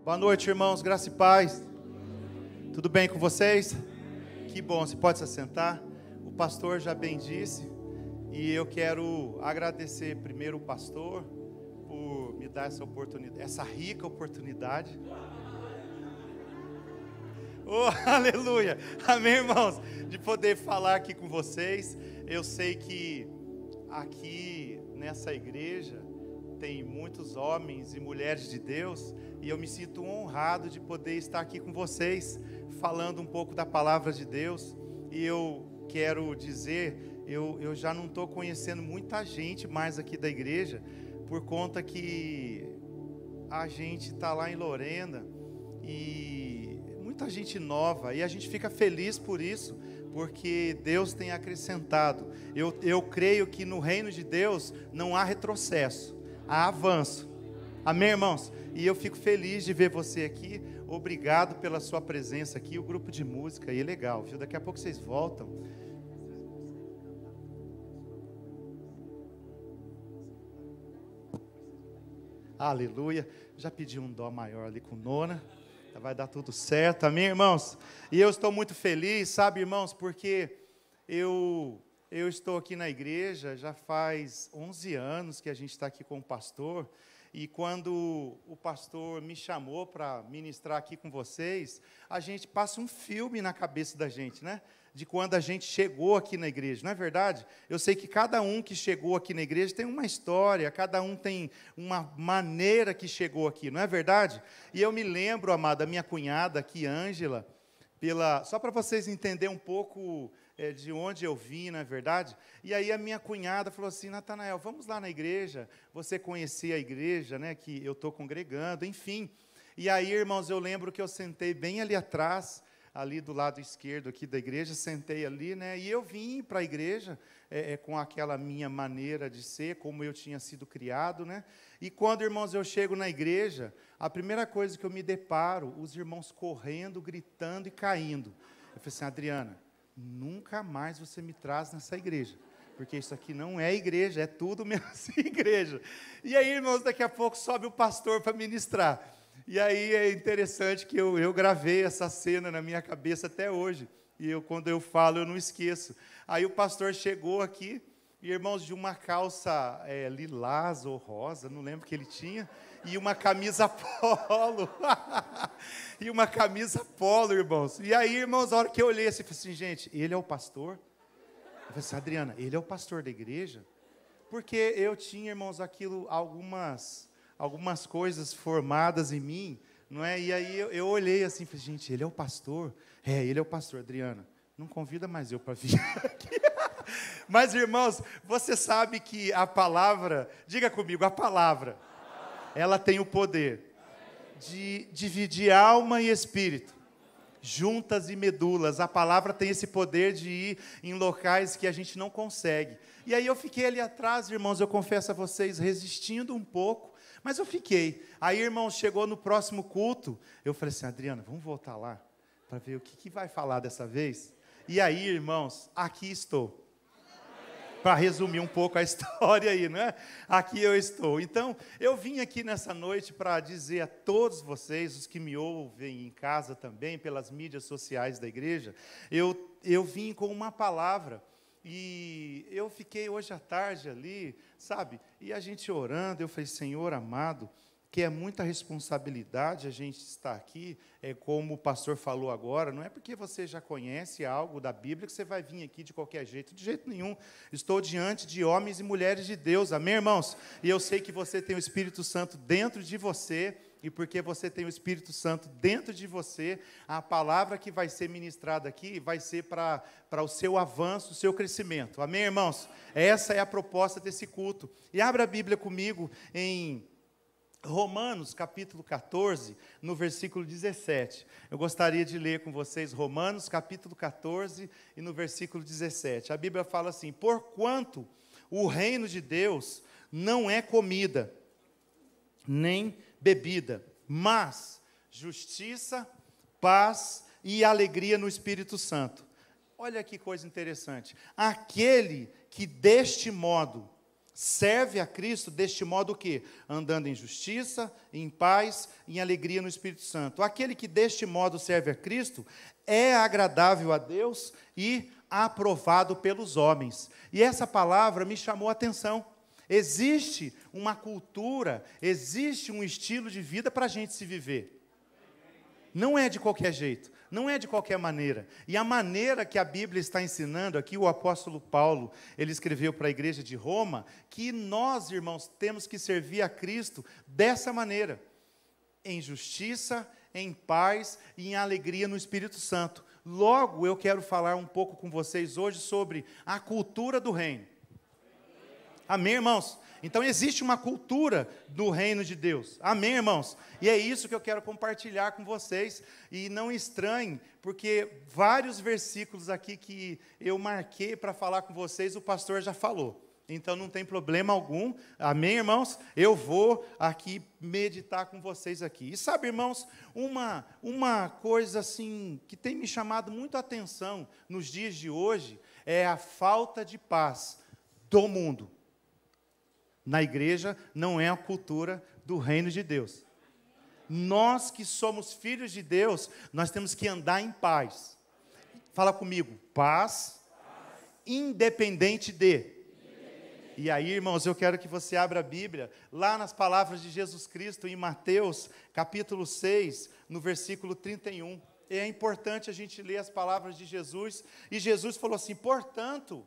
Boa noite, irmãos, graça e paz. Tudo bem com vocês? Que bom, você pode se assentar. O pastor já bem disse, e eu quero agradecer primeiro o pastor por me dar essa oportunidade, essa rica oportunidade. Oh, aleluia! Amém, irmãos? De poder falar aqui com vocês. Eu sei que aqui nessa igreja tem muitos homens e mulheres de Deus, e eu me sinto honrado de poder estar aqui com vocês, falando um pouco da palavra de Deus. E eu quero dizer, eu já não estou conhecendo muita gente mais aqui da igreja, por conta que a gente está lá em Lorena, e muita gente nova, e a gente fica feliz por isso, porque Deus tem acrescentado. Eu creio que no reino de Deus não há retrocesso, há avanço. Amém, irmãos? E eu fico feliz de ver você aqui. Obrigado pela sua presença aqui. O grupo de música aí é legal, viu? Daqui a pouco vocês voltam. Aleluia. Já pedi um dó maior ali com Nona. Vai dar tudo certo. Amém, irmãos? E eu estou muito feliz, sabe, irmãos? Porque eu estou aqui na igreja, já faz 11 anos que a gente está aqui com o pastor, e quando o pastor me chamou para ministrar aqui com vocês, a gente passa um filme na cabeça da gente, né? De quando a gente chegou aqui na igreja, não é verdade? Eu sei que cada um que chegou aqui na igreja tem uma história, cada um tem uma maneira que chegou aqui, não é verdade? E eu me lembro, amada, minha cunhada aqui, Ângela, só para vocês entenderem um pouco de onde eu vim, não é verdade? E aí a minha cunhada falou assim: Natanael, vamos lá na igreja, você conhecer a igreja, né, que eu estou congregando, enfim. E aí, irmãos, eu lembro que eu sentei bem ali atrás, ali do lado esquerdo aqui da igreja, sentei ali, né, e eu vim para a igreja com aquela minha maneira de ser, como eu tinha sido criado, né, e quando, irmãos, eu chego na igreja, a primeira coisa que eu me deparo, os irmãos correndo, gritando e caindo. Eu falei assim: Adriana, nunca mais você me traz nessa igreja, porque isso aqui não é igreja, é tudo menos igreja. E aí, irmãos, daqui a pouco sobe o pastor para ministrar. E aí é interessante que eu gravei essa cena na minha cabeça até hoje. E quando eu falo, eu não esqueço. Aí o pastor chegou aqui, e, irmãos, de uma calça lilás ou rosa, não lembro o que ele tinha, e uma camisa polo. E uma camisa polo, irmãos. E aí, irmãos, a hora que eu olhei assim, eu falei assim: gente, ele é o pastor? Eu falei assim: Adriana, ele é o pastor da igreja? Porque eu tinha, irmãos, algumas coisas formadas em mim, não é? E aí eu olhei assim, falei: gente, ele é o pastor? Ele é o pastor. Adriana, não convida mais eu para vir aqui. Mas, irmãos, você sabe que a palavra, diga comigo, a palavra, ela tem o poder de dividir alma e espírito, juntas e medulas. A palavra tem esse poder de ir em locais que a gente não consegue. E aí eu fiquei ali atrás, irmãos, eu confesso a vocês, resistindo um pouco, mas eu fiquei. Aí, irmãos, chegou no próximo culto, eu falei assim: Adriana, vamos voltar lá, para ver o que vai falar dessa vez. E aí, irmãos, aqui estou. Para resumir um pouco a história aí, né? Aqui eu estou. Então, eu vim aqui nessa noite para dizer a todos vocês, os que me ouvem em casa também, pelas mídias sociais da igreja, eu vim com uma palavra, e eu fiquei hoje à tarde ali, sabe? E a gente orando, eu falei: Senhor amado, que é muita responsabilidade a gente estar aqui, como o pastor falou agora, não é porque você já conhece algo da Bíblia que você vai vir aqui de qualquer jeito, de jeito nenhum. Estou diante de homens e mulheres de Deus, amém, irmãos? E eu sei que você tem o Espírito Santo dentro de você, e porque você tem o Espírito Santo dentro de você, a palavra que vai ser ministrada aqui vai ser para o seu avanço, o seu crescimento, amém, irmãos? Essa é a proposta desse culto. E abra a Bíblia comigo em Romanos, capítulo 14, no versículo 17. Eu gostaria de ler com vocês Romanos, capítulo 14, e no versículo 17. A Bíblia fala assim: porquanto o reino de Deus não é comida, nem bebida, mas justiça, paz e alegria no Espírito Santo. Olha que coisa interessante. Aquele que deste modo serve a Cristo deste modo o quê? Andando em justiça, em paz, em alegria no Espírito Santo. Aquele que deste modo serve a Cristo é agradável a Deus e aprovado pelos homens. E essa palavra me chamou a atenção. Existe uma cultura, existe um estilo de vida para a gente se viver. Não é de qualquer jeito, não é de qualquer maneira. E a maneira que a Bíblia está ensinando, aqui o apóstolo Paulo, ele escreveu para a igreja de Roma, que nós, irmãos, temos que servir a Cristo dessa maneira. Em justiça, em paz e em alegria no Espírito Santo. Logo, eu quero falar um pouco com vocês hoje sobre a cultura do reino. Amém, irmãos? Então, existe uma cultura do reino de Deus. Amém, irmãos? E é isso que eu quero compartilhar com vocês. E não estranhem, porque vários versículos aqui que eu marquei para falar com vocês, o pastor já falou. Então, não tem problema algum. Amém, irmãos? Eu vou aqui meditar com vocês aqui. E sabe, irmãos, uma coisa assim que tem me chamado muito a atenção nos dias de hoje é a falta de paz do mundo. Na igreja não é a cultura do reino de Deus. Nós que somos filhos de Deus, nós temos que andar em paz. Fala comigo, paz, independente de. E aí, irmãos, eu quero que você abra a Bíblia, lá nas palavras de Jesus Cristo, em Mateus, capítulo 6, no versículo 31. É importante a gente ler as palavras de Jesus. E Jesus falou assim: portanto,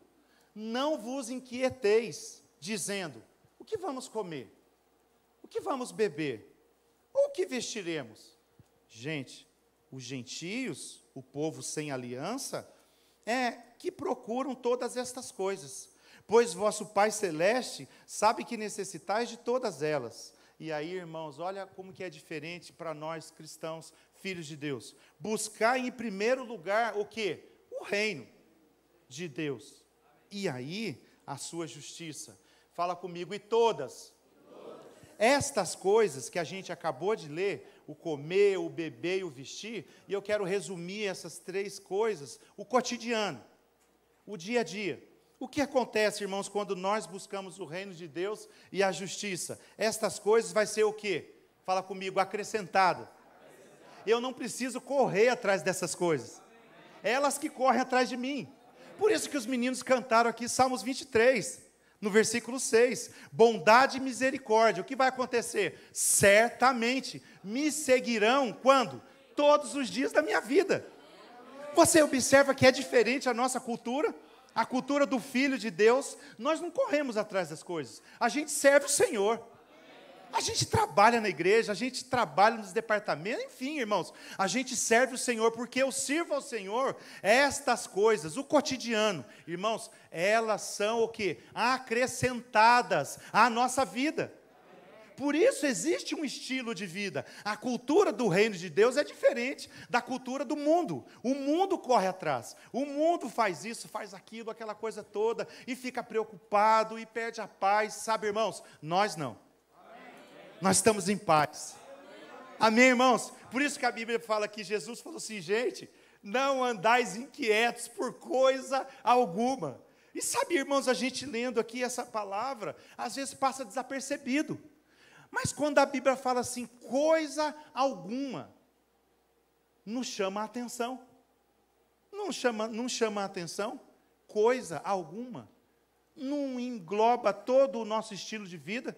não vos inquieteis, dizendo: o que vamos comer? O que vamos beber? Ou o que vestiremos? Gente, os gentios, o povo sem aliança, que procuram todas estas coisas, pois vosso Pai Celeste sabe que necessitais de todas elas. E aí, irmãos, olha como que é diferente para nós cristãos, filhos de Deus. Buscar em primeiro lugar o quê? O reino de Deus. E aí, a sua justiça. Fala comigo, e todas. Estas coisas que a gente acabou de ler, o comer, o beber e o vestir, e eu quero resumir essas três coisas, o cotidiano, o dia a dia. O que acontece, irmãos, quando nós buscamos o reino de Deus e a justiça? Estas coisas vai ser o quê? Fala comigo, acrescentado. Eu não preciso correr atrás dessas coisas. Elas que correm atrás de mim. Por isso que os meninos cantaram aqui Salmos 23. No versículo 6, bondade e misericórdia, o que vai acontecer? Certamente me seguirão, quando? Todos os dias da minha vida. Você observa que é diferente a nossa cultura, a cultura do Filho de Deus. Nós não corremos atrás das coisas, a gente serve o Senhor. A gente trabalha na igreja, a gente trabalha nos departamentos, enfim, irmãos, a gente serve o Senhor, porque eu sirvo ao Senhor estas coisas, o cotidiano, irmãos, elas são o quê? Acrescentadas à nossa vida. Por isso existe um estilo de vida. A cultura do reino de Deus é diferente da cultura do mundo. O mundo corre atrás, o mundo faz isso, faz aquilo, aquela coisa toda, e fica preocupado, e perde a paz, sabe, irmãos? Nós não. Nós estamos em paz. Amém, irmãos? Por isso que a Bíblia fala que Jesus falou assim: gente, não andais inquietos por coisa alguma. E sabe, irmãos, a gente lendo aqui essa palavra, às vezes passa desapercebido. Mas quando a Bíblia fala assim, coisa alguma, nos chama a atenção. Não chama a atenção? Coisa alguma. Não engloba todo o nosso estilo de vida?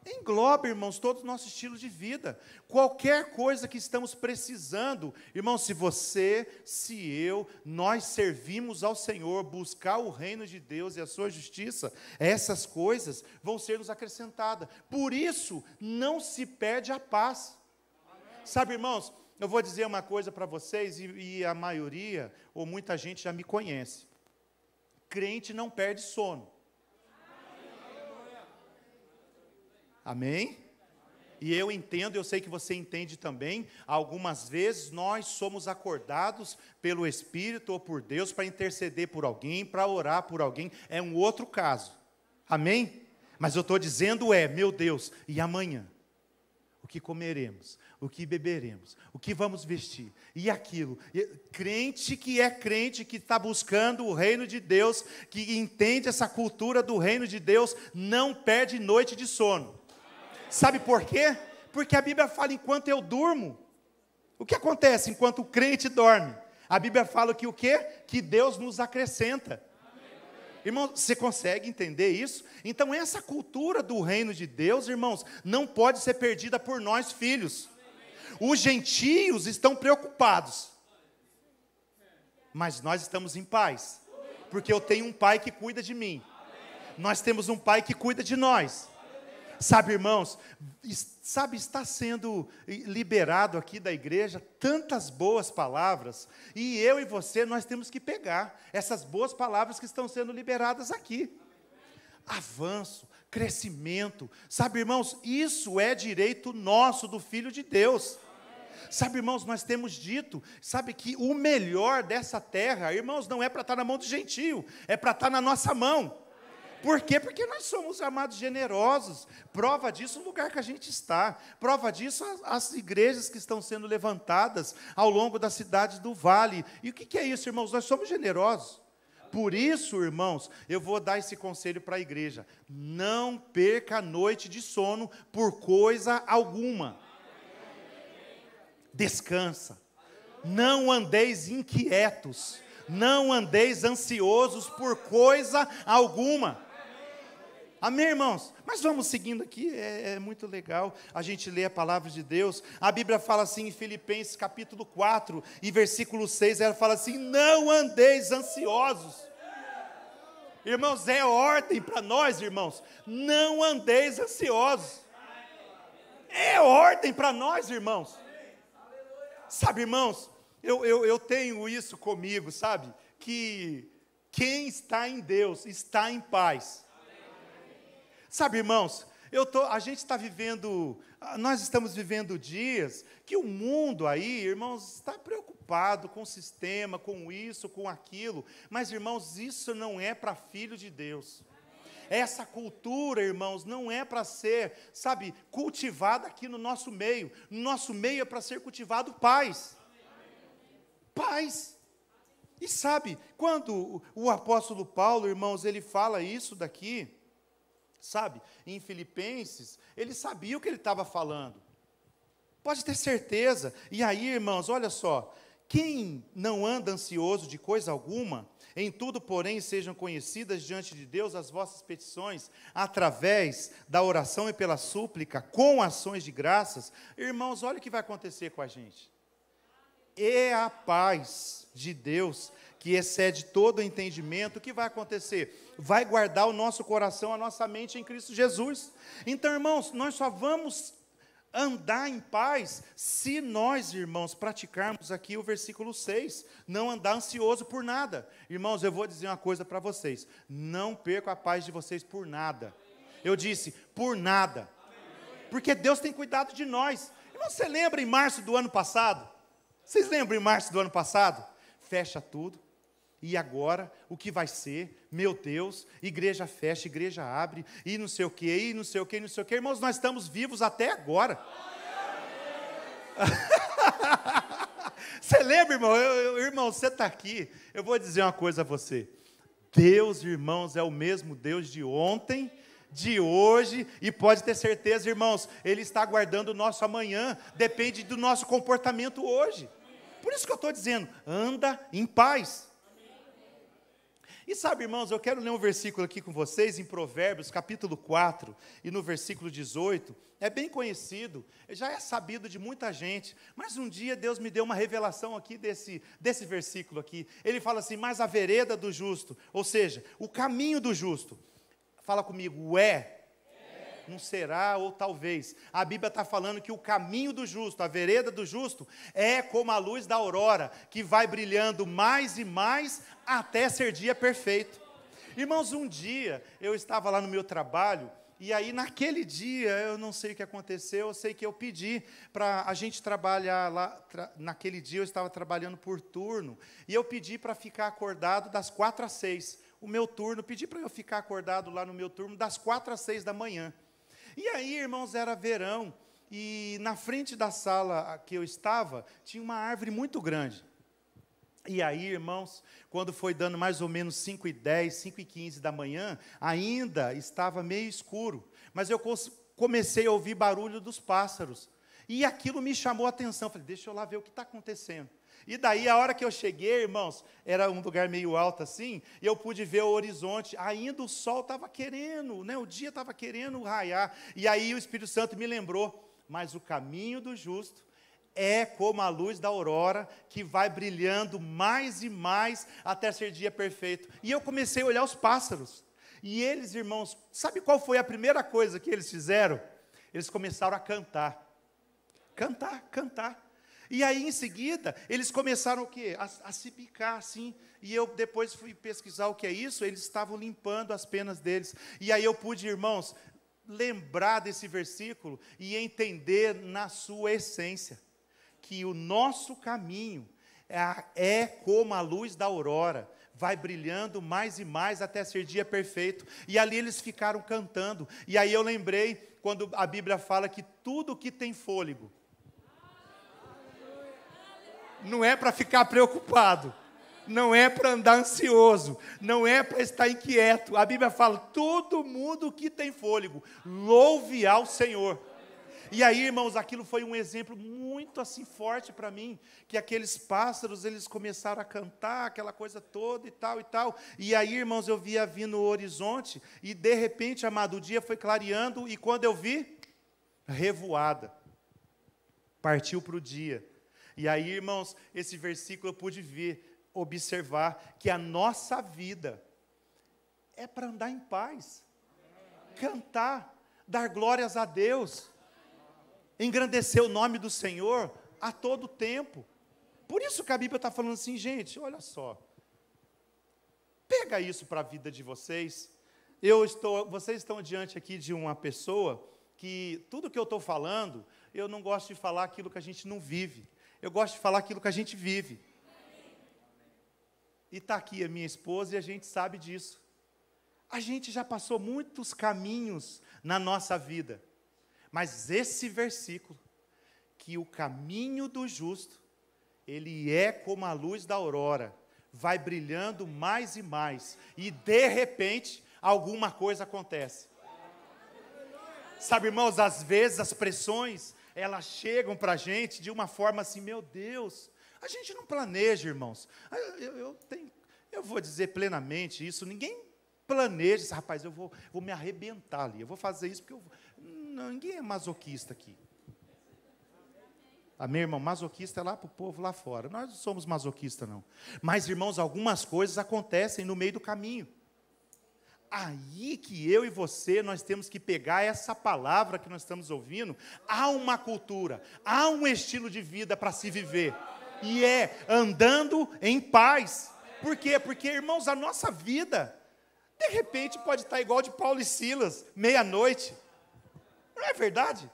Engloba, irmãos, todo o nosso estilo de vida. Qualquer coisa que estamos precisando, irmãos, se você, se eu, nós servimos ao Senhor, buscar o reino de Deus e a sua justiça, essas coisas vão ser nos acrescentadas. Por isso, não se perde a paz. Sabe, irmãos, eu vou dizer uma coisa para vocês, e a maioria, ou muita gente já me conhece. Crente não perde sono. Amém? E eu entendo, eu sei que você entende também, algumas vezes nós somos acordados pelo Espírito ou por Deus para interceder por alguém, para orar por alguém, é um outro caso. Amém? Mas eu estou dizendo meu Deus, e amanhã? o que comeremos, o que beberemos, o que vamos vestir, e aquilo. Crente, que está buscando o reino de Deus, que entende essa cultura do reino de Deus, não perde noite de sono. Sabe por quê? Porque a Bíblia fala, enquanto eu durmo, o que acontece enquanto o crente dorme? A Bíblia fala que o quê? Que Deus nos acrescenta. Irmão, você consegue entender isso? Então, essa cultura do reino de Deus, irmãos, não pode ser perdida por nós, filhos. Os gentios estão preocupados, mas nós estamos em paz, porque eu tenho um pai que cuida de mim. Nós temos um pai que cuida de nós. Sabe, irmãos, está sendo liberado aqui da igreja tantas boas palavras, e eu e você, nós temos que pegar essas boas palavras que estão sendo liberadas aqui. Avanço, crescimento, sabe, irmãos, isso é direito nosso, do Filho de Deus. Sabe, irmãos, nós temos dito, sabe, que o melhor dessa terra, irmãos, não é para estar na mão do gentio, é para estar na nossa mão. Por quê? Porque nós somos amados generosos. Prova disso o lugar que a gente está. Prova disso as igrejas que estão sendo levantadas ao longo das cidades do vale. E o que é isso, irmãos? Nós somos generosos. Por isso, irmãos, eu vou dar esse conselho para a igreja. Não perca a noite de sono por coisa alguma. Descansa. Não andeis inquietos. Não andeis ansiosos por coisa alguma. Amém, irmãos? Mas vamos seguindo aqui, é muito legal a gente ler a palavra de Deus. A Bíblia fala assim em Filipenses capítulo 4 e versículo 6, ela fala assim, não andeis ansiosos. Irmãos, é ordem para nós, irmãos, não andeis ansiosos. É ordem para nós, irmãos. Sabe, irmãos, eu tenho isso comigo, sabe? Que quem está em Deus está em paz. Sabe, irmãos, a gente está vivendo, nós estamos vivendo dias que o mundo aí, irmãos, está preocupado com o sistema, com isso, com aquilo, mas, irmãos, isso não é para filho de Deus. Essa cultura, irmãos, não é para ser, sabe, cultivada aqui no nosso meio. No nosso meio é para ser cultivado paz. Paz. E sabe, quando o apóstolo Paulo, irmãos, ele fala isso daqui, sabe, em Filipenses, ele sabia o que ele estava falando. Pode ter certeza. E aí, irmãos, olha só, quem não anda ansioso de coisa alguma, em tudo, porém, sejam conhecidas diante de Deus as vossas petições, através da oração e pela súplica, com ações de graças. Irmãos, olha o que vai acontecer com a gente. E a paz de Deus, que excede todo o entendimento, o que vai acontecer? Vai guardar o nosso coração, a nossa mente em Cristo Jesus. Então, irmãos, nós só vamos andar em paz se nós, irmãos, praticarmos aqui o versículo 6, não andar ansioso por nada. Irmãos, eu vou dizer uma coisa para vocês, não percam a paz de vocês por nada. Eu disse, por nada. Porque Deus tem cuidado de nós. Irmão, você lembra em março do ano passado? Vocês lembram em março do ano passado? Fecha tudo. E agora, o que vai ser? Meu Deus, igreja fecha, igreja abre, e não sei o que, e não sei o que, não sei o que. Irmãos, nós estamos vivos até agora. Você lembra, irmão? Irmão, você está aqui, eu vou dizer uma coisa a você. Deus, irmãos, é o mesmo Deus de ontem, de hoje, e pode ter certeza, irmãos, Ele está guardando o nosso amanhã, depende do nosso comportamento hoje. Por isso que eu estou dizendo, anda em paz. E sabe, irmãos, eu quero ler um versículo aqui com vocês, em Provérbios, capítulo 4, e no versículo 18, é bem conhecido, já é sabido de muita gente, mas um dia Deus me deu uma revelação aqui desse versículo aqui. Ele fala assim, mas a vereda do justo, ou seja, o caminho do justo, fala comigo, não será ou talvez. A Bíblia está falando que o caminho do justo, a vereda do justo, é como a luz da aurora, que vai brilhando mais e mais até ser dia perfeito. Irmãos, um dia eu estava lá no meu trabalho, e aí naquele dia, eu não sei o que aconteceu, eu sei que eu pedi para a gente trabalhar lá, naquele dia eu estava trabalhando por turno, e eu pedi para ficar acordado das 4 às 6. O meu turno, pedi para eu ficar acordado lá no meu turno das 4 às 6 da manhã. E aí, irmãos, era verão, e na frente da sala que eu estava, tinha uma árvore muito grande. E aí, irmãos, quando foi dando mais ou menos 5h10, 5h15 da manhã, ainda estava meio escuro, mas eu comecei a ouvir barulho dos pássaros, e aquilo me chamou a atenção. Falei, deixa eu lá ver o que está acontecendo. E daí, a hora que eu cheguei, irmãos, era um lugar meio alto assim, e eu pude ver o horizonte. Ainda o sol estava querendo, né, o dia estava querendo raiar. E aí o Espírito Santo me lembrou, mas o caminho do justo é como a luz da aurora, que vai brilhando mais e mais até ser dia perfeito. E eu comecei a olhar os pássaros. E eles, irmãos, sabe qual foi a primeira coisa que eles fizeram? Eles começaram a cantar. Cantar. E aí, em seguida, eles começaram o quê? A se picar, assim. E eu depois fui pesquisar o que é isso. Eles estavam limpando as penas deles. E aí eu pude, irmãos, lembrar desse versículo e entender na sua essência que o nosso caminho é como a luz da aurora, vai brilhando mais e mais até ser dia perfeito. E ali eles ficaram cantando. E aí eu lembrei, quando a Bíblia fala que tudo que tem fôlego, não é para ficar preocupado, não é para andar ansioso, não é para estar inquieto. A Bíblia fala, todo mundo que tem fôlego, louve ao Senhor. E aí, irmãos, aquilo foi um exemplo muito assim forte para mim, que aqueles pássaros, eles começaram a cantar, aquela coisa toda e tal e tal. E aí, irmãos, eu via vindo o horizonte, e de repente, amado, o dia foi clareando, e quando eu vi, revoada, partiu para o dia. E aí, irmãos, esse versículo eu pude ver, observar, que a nossa vida é para andar em paz, cantar, dar glórias a Deus, engrandecer o nome do Senhor a todo tempo. Por isso que a Bíblia está falando assim, gente, olha só, pega isso para a vida de vocês. Vocês estão diante aqui de uma pessoa que tudo que eu estou falando, eu não gosto de falar aquilo que a gente não vive, eu gosto de falar aquilo que a gente vive. E está aqui a minha esposa e a gente sabe disso. A gente já passou muitos caminhos na nossa vida, mas esse versículo, que o caminho do justo, ele é como a luz da aurora, vai brilhando mais e mais, e de repente, alguma coisa acontece. Sabe, irmãos, às vezes as pressões, elas chegam para a gente de uma forma assim, meu Deus, a gente não planeja, irmãos. Eu vou dizer plenamente isso, ninguém planeja, rapaz, eu vou me arrebentar ali, eu vou fazer isso porque não, ninguém é masoquista aqui. Amém, irmão? Masoquista é lá para o povo lá fora. Nós não somos masoquistas, não. Mas, irmãos, algumas coisas acontecem no meio do caminho. Aí que eu e você, nós temos que pegar essa palavra que nós estamos ouvindo. Há uma cultura, há um estilo de vida para se viver. E é andando em paz. Por quê? Porque, irmãos, a nossa vida, de repente, pode estar igual de Paulo e Silas, meia-noite. Não é verdade?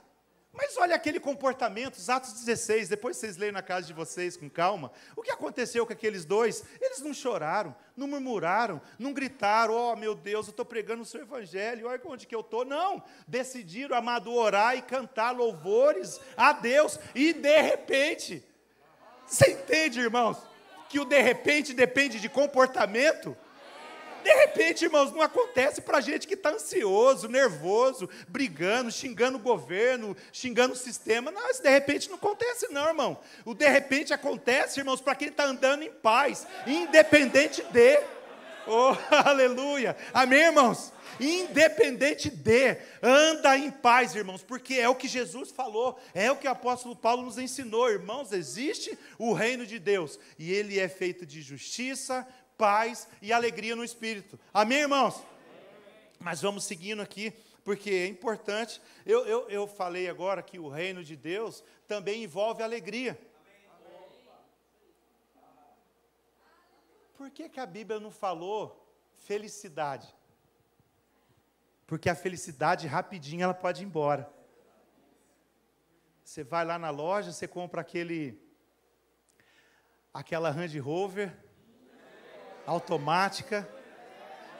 Mas olha aquele comportamento, os Atos 16, depois vocês leem na casa de vocês com calma. O que aconteceu com aqueles dois? Eles não choraram, não murmuraram, não gritaram, oh meu Deus, eu estou pregando o seu evangelho, olha onde que eu estou. Não, decidiram, amado, orar e cantar louvores a Deus. E de repente, você entende, irmãos, que o de repente depende de comportamento? De repente, irmãos, não acontece para gente que está ansioso, nervoso, brigando, xingando o governo, xingando o sistema. Não, isso de repente não acontece não, irmão. O de repente acontece, irmãos, para quem está andando em paz, independente de. Oh, aleluia. Amém, irmãos? Independente de, anda em paz, irmãos, porque é o que Jesus falou, é o que o apóstolo Paulo nos ensinou, irmãos, existe o reino de Deus, e ele é feito de justiça, paz e alegria no Espírito. Amém, irmãos? Mas vamos seguindo aqui, porque é importante. Eu falei agora que o reino de Deus também envolve alegria. Por que a Bíblia não falou felicidade? Porque a felicidade, rapidinho, ela pode ir embora. Você vai lá na loja, você compra aquela Range Rover automática,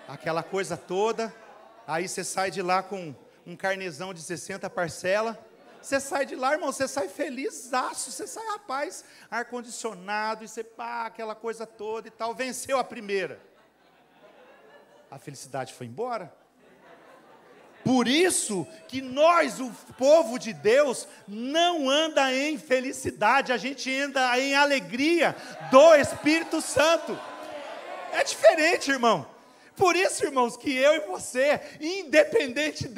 aquela coisa toda, aí você sai de lá com um carnezão de 60 parcelas, Você sai de lá, irmão, você sai felizaço, você sai, rapaz, ar-condicionado, e você, pá, aquela coisa toda e tal, venceu a primeira. A felicidade foi embora. Por isso que nós, o povo de Deus, não anda em felicidade, a gente anda em alegria do Espírito Santo. É diferente, irmão. Por isso, irmãos, que eu e você, independente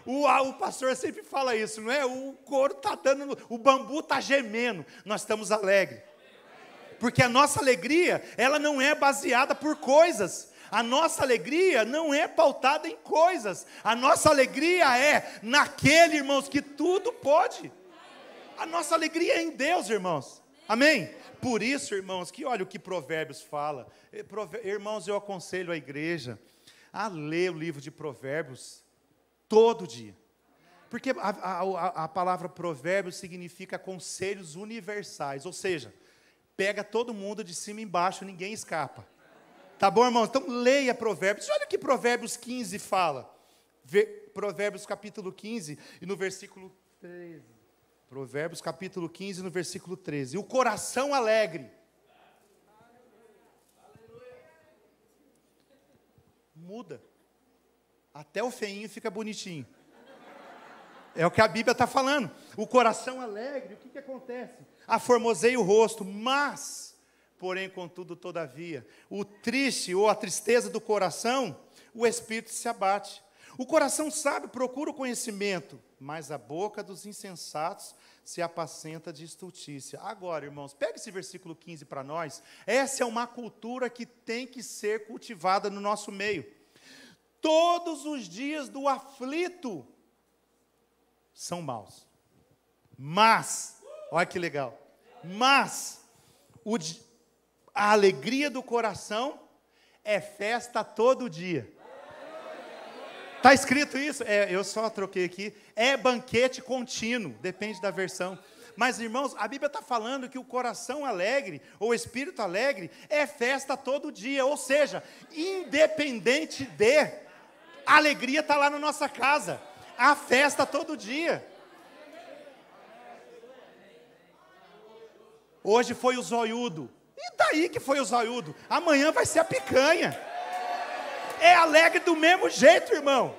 o pastor sempre fala isso, não é? O couro está dando, o bambu está gemendo, nós estamos alegres. Porque a nossa alegria, ela não é baseada por coisas. A nossa alegria não é pautada em coisas. A nossa alegria é naquele, irmãos, que tudo pode. A nossa alegria é em Deus, irmãos. Amém? Por isso, irmãos, que olha o que Provérbios fala. Irmãos, eu aconselho a igreja a ler o livro de Provérbios todo dia. Porque a palavra Provérbios significa conselhos universais. Ou seja, pega todo mundo de cima e embaixo, ninguém escapa. Tá bom, irmãos? Então leia Provérbios. Olha o que Provérbios 15 fala. Provérbios capítulo 15 e no versículo 13. Provérbios capítulo 15 no versículo 13. O coração alegre muda. Até o feinho fica bonitinho. É o que a Bíblia está falando. O coração alegre, o que acontece? Aformoseia o rosto, mas, porém, contudo, todavia, o triste ou a tristeza do coração, o espírito se abate. O coração sábio procura o conhecimento, mas a boca dos insensatos se apacenta de estultícia. Agora, irmãos, pega esse versículo 15 para nós. Essa é uma cultura que tem que ser cultivada no nosso meio. Todos os dias do aflito são maus. Mas, olha que legal, mas a alegria do coração é festa todo dia. Está escrito isso? Eu só troquei aqui. É banquete contínuo, depende da versão. Mas, irmãos, a Bíblia está falando que o coração alegre, ou o espírito alegre, é festa todo dia. Ou seja, independente a alegria está lá na nossa casa. A festa todo dia. Hoje foi o zoiudo. E daí que foi o zoiudo? Amanhã vai ser a picanha. É alegre do mesmo jeito, irmão.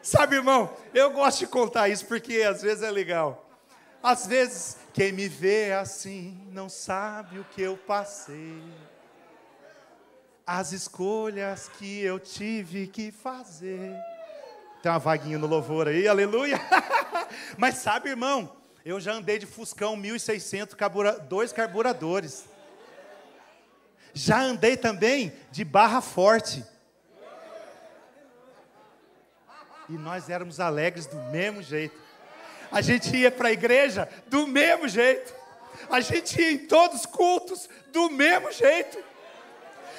Sabe, irmão, eu gosto de contar isso porque às vezes é legal. Às vezes, quem me vê assim não sabe o que eu passei. As escolhas que eu tive que fazer. Tem uma vaguinha no louvor aí, aleluia. Mas sabe, irmão, eu já andei de Fuscão 1600, 2 carburadores. Já andei também de Barra Forte. E nós éramos alegres do mesmo jeito. A gente ia para a igreja do mesmo jeito. A gente ia em todos os cultos do mesmo jeito.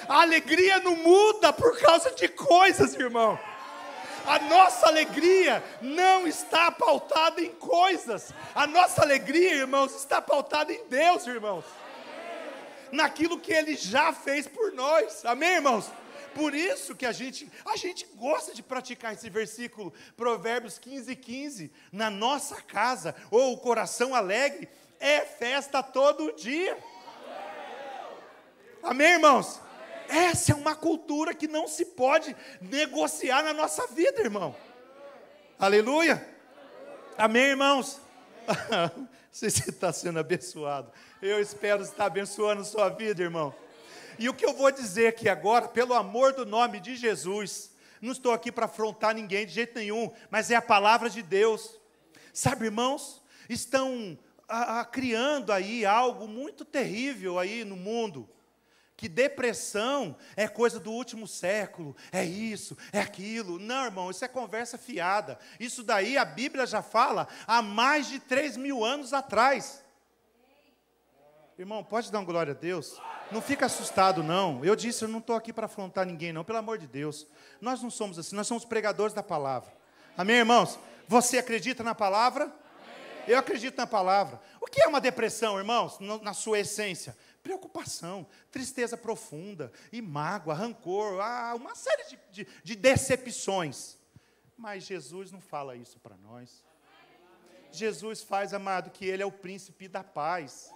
A alegria não muda por causa de coisas, irmão. A nossa alegria não está pautada em coisas. A nossa alegria, irmãos, está pautada em Deus, irmãos. Naquilo que Ele já fez por nós. Amém, irmãos? Por isso que a gente gosta de praticar esse versículo, Provérbios 15:15. Na nossa casa, ou o coração alegre, é festa todo dia. Amém, irmãos? Essa é uma cultura que não se pode negociar na nossa vida, irmão. Aleluia. Amém, irmãos? Não sei se você está sendo abençoado. Eu espero estar abençoando a sua vida, irmão. E o que eu vou dizer aqui agora, pelo amor do nome de Jesus, não estou aqui para afrontar ninguém de jeito nenhum, mas é a palavra de Deus. Sabe, irmãos, estão criando aí algo muito terrível aí no mundo. Que depressão é coisa do último século, é isso, é aquilo. Não, irmão, isso é conversa fiada. Isso daí a Bíblia já fala há mais de 3.000 anos atrás. Irmão, pode dar uma glória a Deus? Não fica assustado, não. Eu disse, eu não estou aqui para afrontar ninguém, não. Pelo amor de Deus. Nós não somos assim, nós somos pregadores da palavra. Amém, irmãos? Você acredita na palavra? Eu acredito na palavra. O que é uma depressão, irmãos, na sua essência? Preocupação, tristeza profunda, e mágoa, rancor, uma série de decepções. Mas Jesus não fala isso para nós. Jesus faz, amado? Que Ele é o príncipe da paz.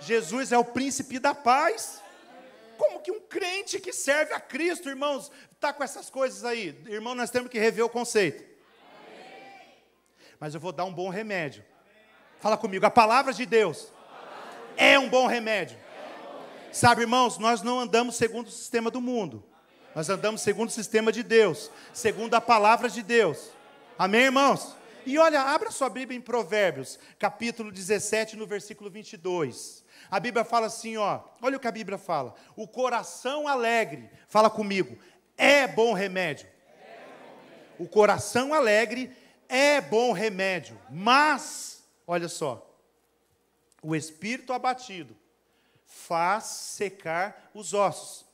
Jesus é o príncipe da paz. Como que um crente que serve a Cristo, irmãos, está com essas coisas aí? Irmão, nós temos que rever o conceito. Mas eu vou dar um bom remédio. Fala comigo, a palavra de Deus é um bom remédio. Sabe, irmãos, nós não andamos segundo o sistema do mundo. Nós andamos segundo o sistema de Deus, segundo a palavra de Deus. Amém, irmãos? E olha, abra sua Bíblia em Provérbios, capítulo 17, no versículo 22. A Bíblia fala assim, ó, olha o que a Bíblia fala. O coração alegre, fala comigo, é bom remédio. O coração alegre é bom remédio, mas, olha só, o espírito abatido faz secar os ossos.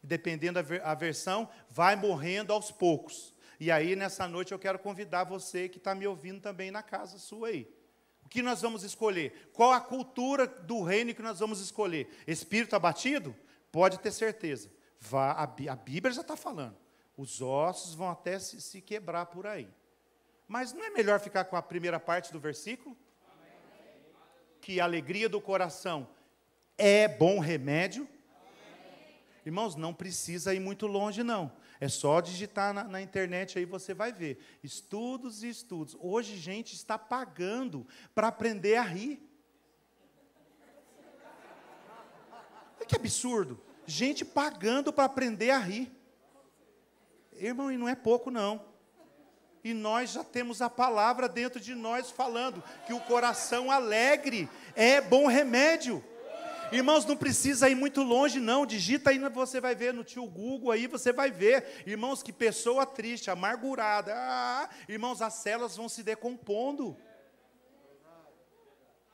Dependendo da versão, vai morrendo aos poucos. E aí, nessa noite, eu quero convidar você que está me ouvindo também na casa sua aí. O que nós vamos escolher? Qual a cultura do reino que nós vamos escolher? Espírito abatido? Pode ter certeza. A Bíblia já está falando. Os ossos vão até se quebrar por aí. Mas não é melhor ficar com a primeira parte do versículo? Que a alegria do coração é bom remédio? Irmãos, não precisa ir muito longe, não. É só digitar na internet aí, você vai ver. Estudos e estudos. Hoje, gente está pagando para aprender a rir. Olha que absurdo. Gente pagando para aprender a rir. Irmão, e não é pouco, não. E nós já temos a palavra dentro de nós falando que o coração alegre é bom remédio. Irmãos, não precisa ir muito longe, não. Digita aí, você vai ver no tio Google, aí você vai ver. Irmãos, que pessoa triste, amargurada. Irmãos, as células vão se decompondo.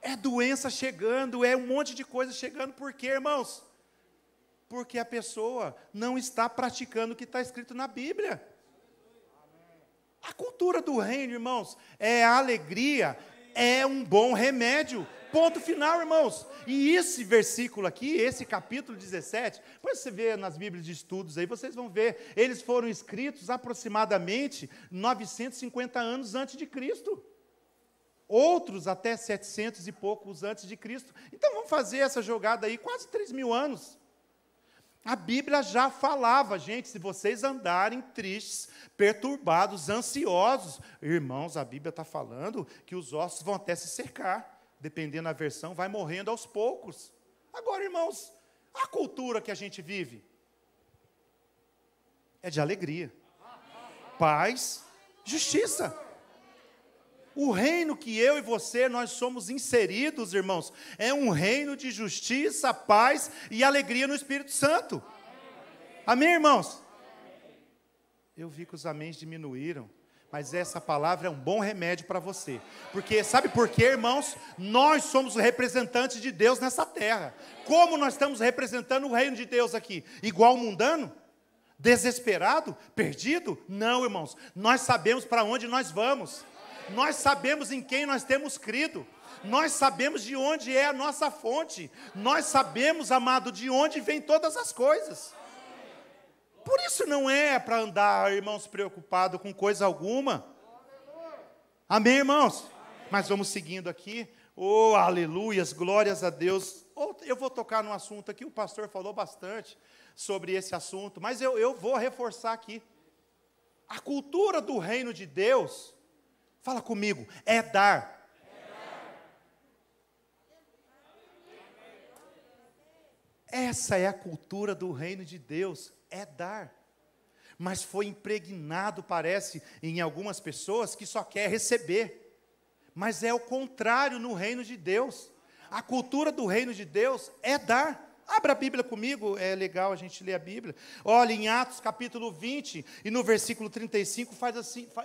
É doença chegando, é um monte de coisa chegando. Por quê, irmãos? Porque a pessoa não está praticando o que está escrito na Bíblia. A cultura do reino, irmãos, é a alegria, é um bom remédio. Ponto final, irmãos. E esse versículo aqui, esse capítulo 17, depois você vê nas Bíblias de estudos aí, vocês vão ver, eles foram escritos aproximadamente 950 anos antes de Cristo. Outros até 700 e poucos antes de Cristo. Então vamos fazer essa jogada aí, quase 3.000 anos. A Bíblia já falava, gente, se vocês andarem tristes, perturbados, ansiosos, irmãos, a Bíblia está falando que os ossos vão até se secar. Dependendo da versão, vai morrendo aos poucos. Agora, irmãos, a cultura que a gente vive é de alegria, paz, justiça. O reino que eu e você, nós somos inseridos, irmãos, é um reino de justiça, paz e alegria no Espírito Santo. Amém, irmãos? Eu vi que os améns diminuíram. Mas essa palavra é um bom remédio para você. Porque, sabe por quê, irmãos? Nós somos os representantes de Deus nessa terra. Como nós estamos representando o reino de Deus aqui? Igual mundano? Desesperado? Perdido? Não, irmãos. Nós sabemos para onde nós vamos. Nós sabemos em quem nós temos crido. Nós sabemos de onde é a nossa fonte. Nós sabemos, amado, de onde vêm todas as coisas. Por isso não é para andar, irmãos, preocupado com coisa alguma. Amém, irmãos? Mas vamos seguindo aqui. Oh, aleluias, glórias a Deus. Eu vou tocar num assunto aqui, o pastor falou bastante sobre esse assunto, mas eu vou reforçar aqui. A cultura do reino de Deus, fala comigo, é dar. Essa é a cultura do reino de Deus, é dar. Mas foi impregnado, parece, em algumas pessoas que só quer receber. Mas é o contrário no reino de Deus. A cultura do reino de Deus é dar. Abra a Bíblia comigo, é legal a gente ler a Bíblia. Olha, em Atos capítulo 20, e no versículo 35,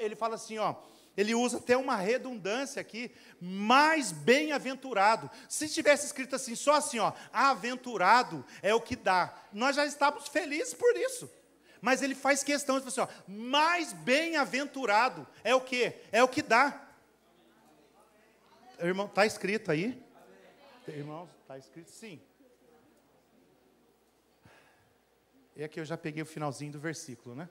ele fala assim, ó. Ele usa até uma redundância aqui, mais bem-aventurado. Se tivesse escrito assim, só assim, ó, aventurado é o que dá. Nós já estávamos felizes por isso. Mas ele faz questão de falar assim, ó, mais bem-aventurado é o quê? É o que dá. Irmão, está escrito aí? Irmãos, está escrito sim. E aqui eu já peguei o finalzinho do versículo, né?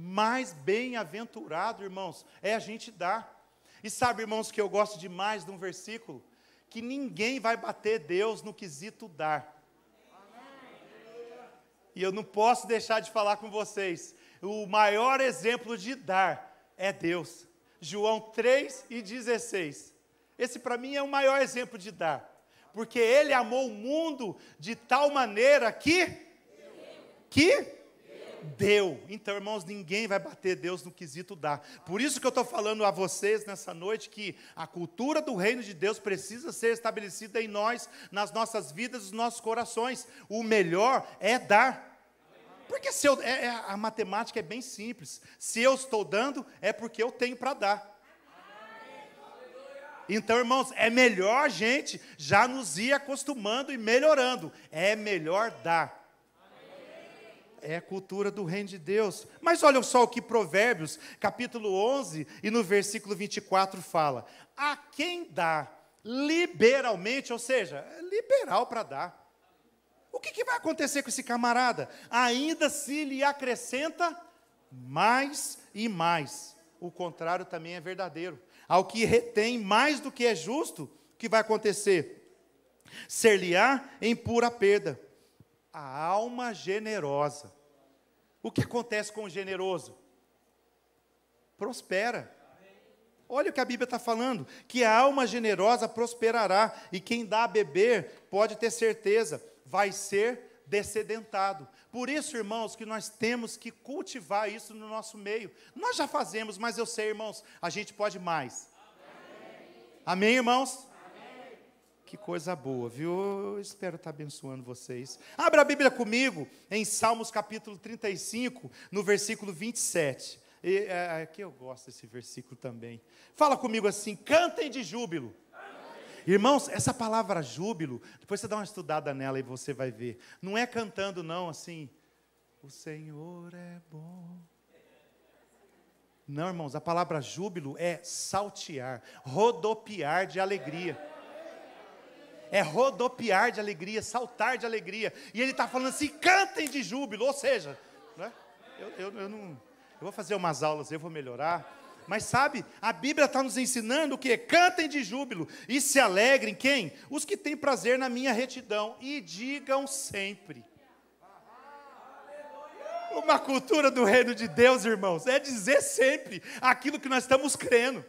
Mais bem-aventurado, irmãos, é a gente dar. E sabe, irmãos, que eu gosto demais de um versículo? Que ninguém vai bater Deus no quesito dar. E eu não posso deixar de falar com vocês. O maior exemplo de dar é Deus. João 3:16. Esse para mim é o maior exemplo de dar. Porque Ele amou o mundo de tal maneira que deu. Então, irmãos, ninguém vai bater Deus no quesito dar. Por isso que eu estou falando a vocês nessa noite que a cultura do reino de Deus precisa ser estabelecida em nós, nas nossas vidas, nos nossos corações. O melhor é dar. Porque a matemática é bem simples. Se eu estou dando, é porque eu tenho para dar. Então, irmãos, é melhor a gente já nos ir acostumando e melhorando. É melhor dar. É a cultura do reino de Deus. Mas olha só o que Provérbios, capítulo 11, e no versículo 24 fala. A quem dá liberalmente, ou seja, é liberal para dar. O que vai acontecer com esse camarada? Ainda se lhe acrescenta mais e mais. O contrário também é verdadeiro. Ao que retém mais do que é justo, o que vai acontecer? Ser-lhe-á em pura perda. A alma generosa. O que acontece com o generoso? Prospera. Olha o que a Bíblia está falando, que a alma generosa prosperará, e quem dá a beber, pode ter certeza, vai ser descedentado. Por isso, irmãos, que nós temos que cultivar isso no nosso meio. Nós já fazemos, mas eu sei, irmãos, a gente pode mais. Amém, irmãos? Que coisa boa, viu? Eu espero estar abençoando vocês. Abra a Bíblia comigo em Salmos capítulo 35, no versículo 27. Aqui eu gosto desse versículo também. Fala comigo assim: cantem de júbilo. Irmãos, essa palavra júbilo, depois você dá uma estudada nela e você vai ver. Não é cantando não, assim, o Senhor é bom. Não, irmãos, a palavra júbilo é saltear, rodopiar de alegria. É rodopiar de alegria, saltar de alegria. E ele está falando assim, cantem de júbilo. Ou seja, né? Eu vou fazer umas aulas, eu vou melhorar. Mas sabe, a Bíblia está nos ensinando o quê? Cantem de júbilo e se alegrem, quem? Os que têm prazer na minha retidão. E digam sempre. Uma cultura do reino de Deus, irmãos, é dizer sempre aquilo que nós estamos crendo.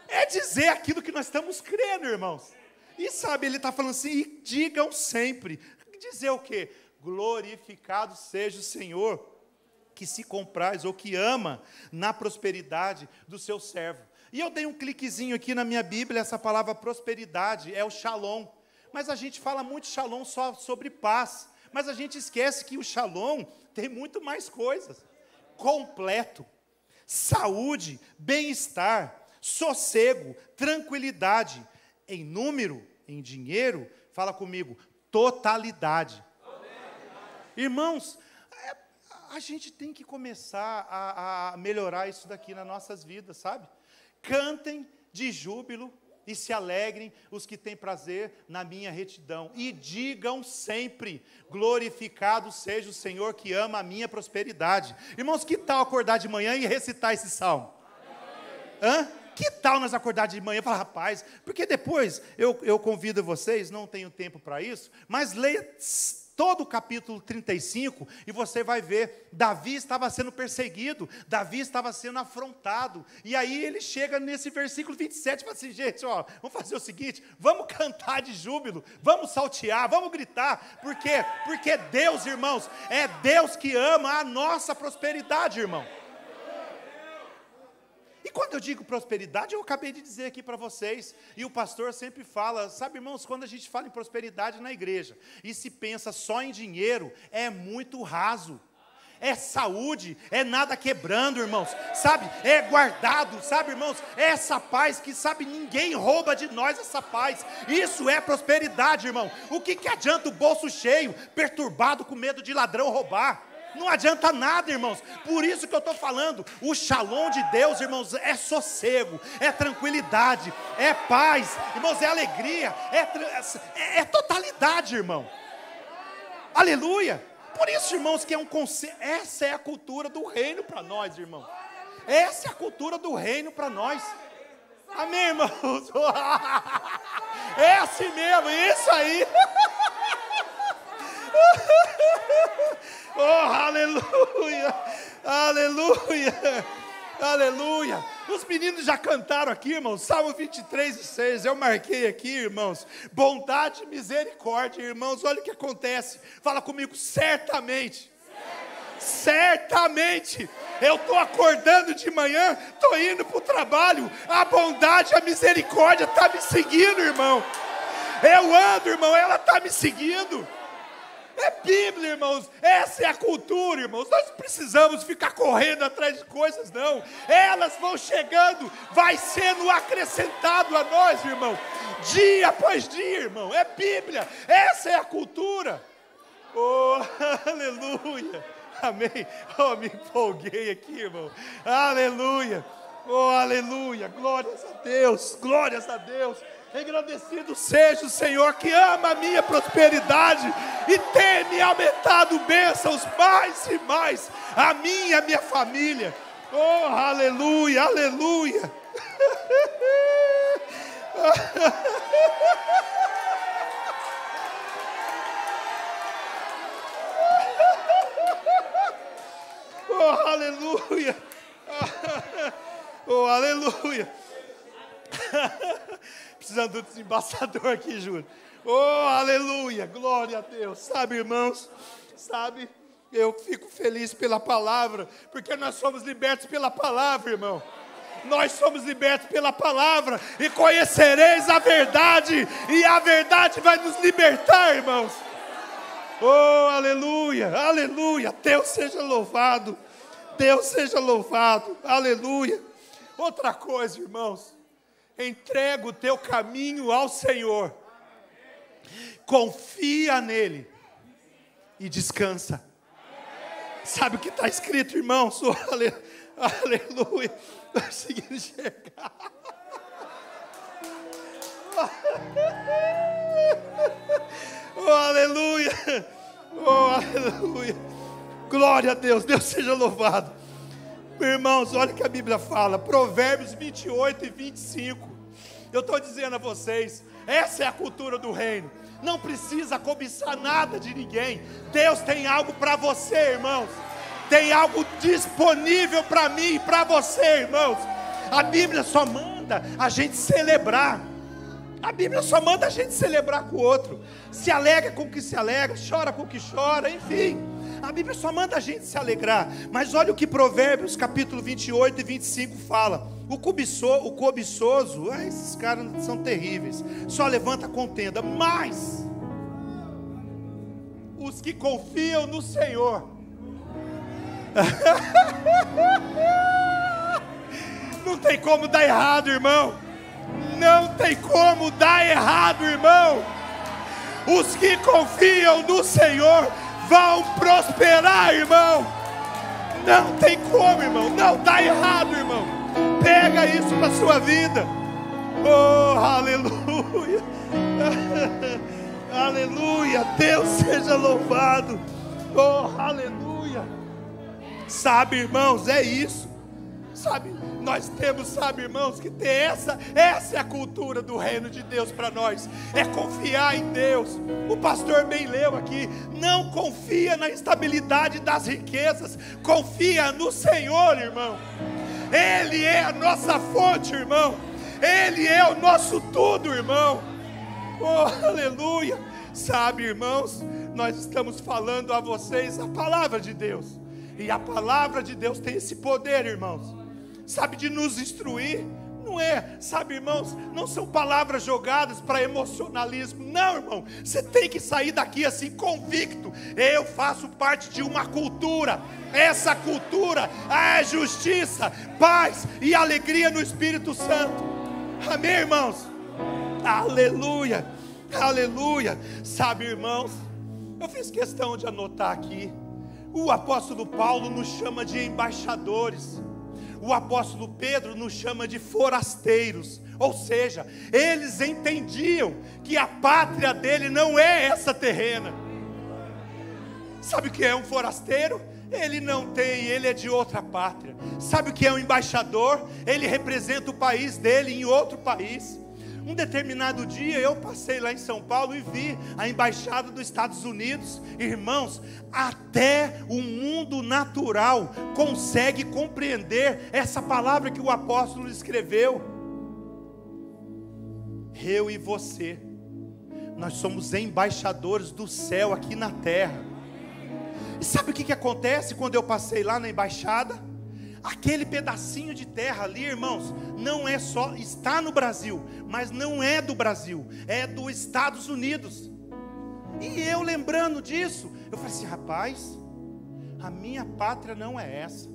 É dizer aquilo que nós estamos crendo, irmãos. E sabe, ele está falando assim, e digam sempre. Dizer o quê? Glorificado seja o Senhor, que se compraz ou que ama na prosperidade do seu servo. E eu dei um cliquezinho aqui na minha Bíblia, essa palavra prosperidade é o shalom. Mas a gente fala muito shalom só sobre paz. Mas a gente esquece que o shalom tem muito mais coisas. Completo, saúde, bem-estar, sossego, tranquilidade. Em número, em dinheiro, fala comigo, totalidade. Irmãos, a gente tem que começar a melhorar isso daqui nas nossas vidas, sabe? Cantem de júbilo e se alegrem os que têm prazer na minha retidão. E digam sempre, glorificado seja o Senhor que ama a minha prosperidade. Irmãos, que tal acordar de manhã e recitar esse salmo? Hã? Que tal nós acordar de manhã e falar, rapaz, porque depois eu convido vocês, não tenho tempo para isso, mas leia todo o capítulo 35 e você vai ver, Davi estava sendo perseguido, Davi estava sendo afrontado, e aí ele chega nesse versículo 27 e fala assim, gente, ó, vamos fazer o seguinte, vamos cantar de júbilo, vamos saltear, vamos gritar, por quê? Porque Deus, irmãos, é Deus que ama a nossa prosperidade, irmão. E quando eu digo prosperidade, eu acabei de dizer aqui para vocês, e o pastor sempre fala, sabe, irmãos, quando a gente fala em prosperidade na igreja, e se pensa só em dinheiro, é muito raso. É saúde, é nada quebrando, irmãos, sabe, é guardado, sabe, irmãos, é essa paz que, sabe, ninguém rouba de nós essa paz. Isso é prosperidade, irmão. O que adianta o bolso cheio, perturbado, com medo de ladrão roubar? Não adianta nada, irmãos. Por isso que eu estou falando, o shalom de Deus, irmãos, é sossego, é tranquilidade, é paz, irmãos, é alegria, é totalidade, irmão. Aleluia. Por isso, irmãos, que é um conceito, essa é a cultura do reino para nós, irmão. Essa é a cultura do reino para nós. Amém, irmãos? É assim mesmo, isso aí. Oh, aleluia, aleluia, aleluia. Os meninos já cantaram aqui, irmãos, Salmo 23:6, eu marquei aqui, irmãos, bondade e misericórdia, irmãos, olha o que acontece, fala comigo, certamente, certamente, eu estou acordando de manhã, estou indo para o trabalho, a bondade, a misericórdia está me seguindo, irmão, eu ando, irmão, ela está me seguindo. É Bíblia, irmãos, essa é a cultura, irmãos, nós não precisamos ficar correndo atrás de coisas, não, elas vão chegando, vai sendo acrescentado a nós, irmão, dia após dia, irmão, é Bíblia, essa é a cultura, oh, aleluia, amém, oh, me empolguei aqui, irmão, aleluia, oh, aleluia, glórias a Deus, engrandecido seja o Senhor que ama a minha prosperidade e tem me aumentado bênçãos mais e mais a minha e a minha família. Oh, aleluia, aleluia. Oh, aleluia. Oh, aleluia. Precisando do desembaçador aqui, Júlio. Oh, aleluia, glória a Deus. Sabe, irmãos, sabe, eu fico feliz pela palavra, porque nós somos libertos pela palavra, irmão. Nós somos libertos pela palavra, e conhecereis a verdade, e a verdade vai nos libertar, irmãos. Oh, aleluia, aleluia, Deus seja louvado, aleluia. Outra coisa, irmãos, entrega o teu caminho ao Senhor, confia nele e descansa. Sabe o que está escrito, irmãos? Oh, aleluia, estou conseguindo enxergar. Oh, aleluia, oh, aleluia, glória a Deus, Deus seja louvado. Irmãos, olha o que a Bíblia fala, Provérbios 28:25. Eu estou dizendo a vocês, essa é a cultura do reino. Não precisa cobiçar nada de ninguém. Deus tem algo para você, irmãos. Tem algo disponível para mim e para você, irmãos. A Bíblia só manda a gente celebrar. A Bíblia só manda a gente celebrar com o outro. Se alegra com o que se alegra, chora com o que chora, enfim. A Bíblia só manda a gente se alegrar. Mas olha o que Provérbios capítulo 28:25 fala. O cobiçoso, esses caras são terríveis, só levanta contenda. Mas os que confiam no Senhor não tem como dar errado, irmão. Não tem como dar errado, irmão. Os que confiam no Senhor vão prosperar, irmão. Não tem como, irmão. Não dá errado, irmão. Pega isso para a sua vida. Oh, aleluia. Aleluia. Deus seja louvado. Oh, aleluia. Sabe, irmãos, é isso. Sabe, nós temos, sabe, irmãos, que ter essa é a cultura do reino de Deus para nós, é confiar em Deus. O pastor bem leu aqui, não confia na estabilidade das riquezas, confia no Senhor, irmão. Ele é a nossa fonte, irmão. Ele é o nosso tudo, irmão. Oh, aleluia. Sabe, irmãos, nós estamos falando a vocês a palavra de Deus, e a palavra de Deus tem esse poder, irmãos, sabe, de nos instruir. Não é, sabe, irmãos, não são palavras jogadas para emocionalismo, não, irmão. Você tem que sair daqui assim convicto. Eu faço parte de uma cultura. Essa cultura é justiça, paz e alegria no Espírito Santo. Amém, irmãos? Aleluia, aleluia. Sabe, irmãos, eu fiz questão de anotar aqui. O apóstolo Paulo nos chama de embaixadores. O apóstolo Pedro nos chama de forasteiros. Ou seja, eles entendiam que a pátria dele não é essa terrena. Sabe o que é um forasteiro? Ele não tem, ele é de outra pátria. Sabe o que é um embaixador? Ele representa o país dele em outro país. Um determinado dia eu passei lá em São Paulo e vi a embaixada dos Estados Unidos. Irmãos, até o mundo natural consegue compreender essa palavra que o apóstolo escreveu. Eu e você, nós somos embaixadores do céu aqui na terra. E sabe o que acontece quando eu passei lá na embaixada? Aquele pedacinho de terra ali, irmãos, não é só, está no Brasil, mas não é do Brasil, é dos Estados Unidos. E eu lembrando disso, eu falei assim, rapaz, a minha pátria não é essa.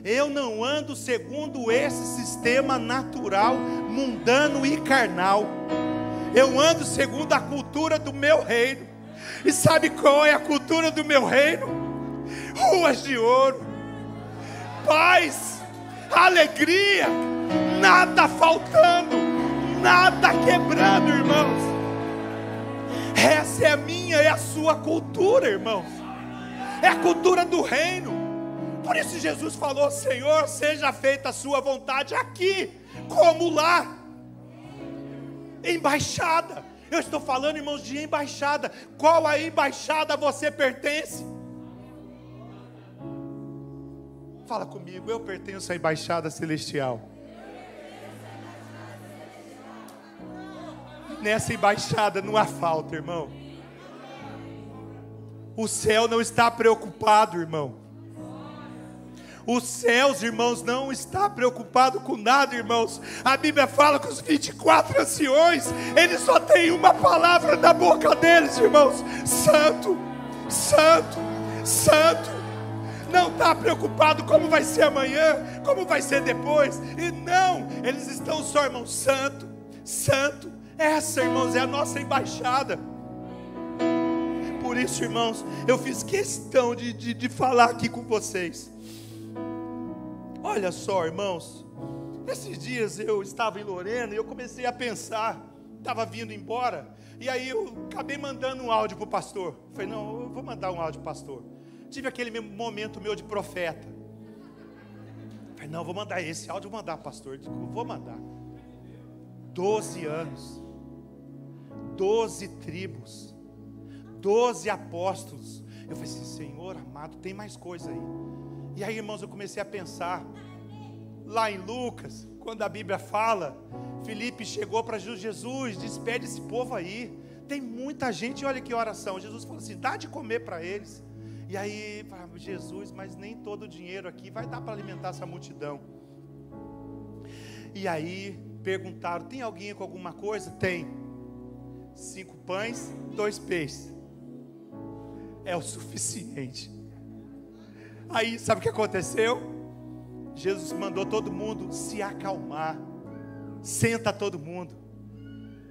Eu não ando segundo esse sistema natural, mundano e carnal. Eu ando segundo a cultura do meu reino. E sabe qual é a cultura do meu reino? Ruas de ouro, paz, alegria, nada faltando, nada quebrando, irmãos. Essa é a minha, é a sua cultura, irmãos. É a cultura do reino. Por isso Jesus falou, Senhor, seja feita a sua vontade aqui, como lá. Embaixada. Eu estou falando, irmãos, de embaixada. Qual a embaixada você pertence? Fala comigo, eu pertenço à embaixada celestial. Nessa embaixada não há falta, irmão. O céu não está preocupado, irmão. Os céus, irmãos, não está preocupado com nada, irmãos. A Bíblia fala que os 24 anciões, eles só têm uma palavra na boca deles, irmãos: santo, santo, santo. Não está preocupado como vai ser amanhã, como vai ser depois. E não, eles estão só, irmãos, santo, santo. Essa, irmãos, é a nossa embaixada. Por isso, irmãos, eu fiz questão de falar aqui com vocês. Olha só, irmãos, esses dias eu estava em Lorena e eu comecei a pensar, estava vindo embora, e aí eu acabei mandando um áudio para o pastor. Falei, não, eu vou mandar um áudio para o pastor. Tive aquele momento meu de profeta. Falei, não, vou mandar esse áudio, vou mandar, pastor. Vou mandar. 12 anos, 12 tribos, 12 apóstolos. Eu falei assim, Senhor amado, tem mais coisa aí. E aí, irmãos, eu comecei a pensar, lá em Lucas, quando a Bíblia fala, Filipe chegou para Jesus, despede esse povo aí, tem muita gente, olha que oração, Jesus falou assim, dá de comer para eles. E aí, Jesus, mas nem todo o dinheiro aqui vai dar para alimentar essa multidão. E aí, perguntaram, tem alguém com alguma coisa? Tem. 5 pães, 2 peixes. É o suficiente. Aí, sabe o que aconteceu? Jesus mandou todo mundo se acalmar. Senta todo mundo.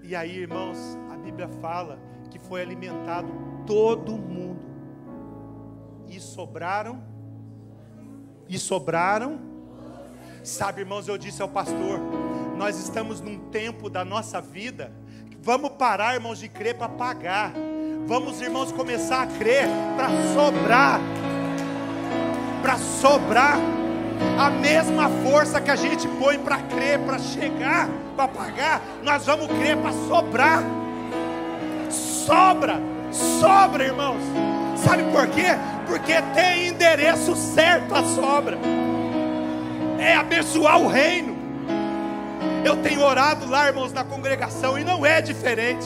E aí, irmãos, a Bíblia fala que foi alimentado todo mundo. E sobraram. Sabe, irmãos, eu disse ao pastor, nós estamos num tempo da nossa vida, vamos parar, irmãos, de crer para pagar. Vamos, irmãos, começar a crer para sobrar. Para sobrar. A mesma força que a gente põe para crer, para chegar, para pagar, nós vamos crer para sobrar. Sobra, sobra, irmãos. Sabe por quê? Porque tem endereço certo a sobra. É abençoar o reino. Eu tenho orado lá, irmãos, na congregação, e não é diferente.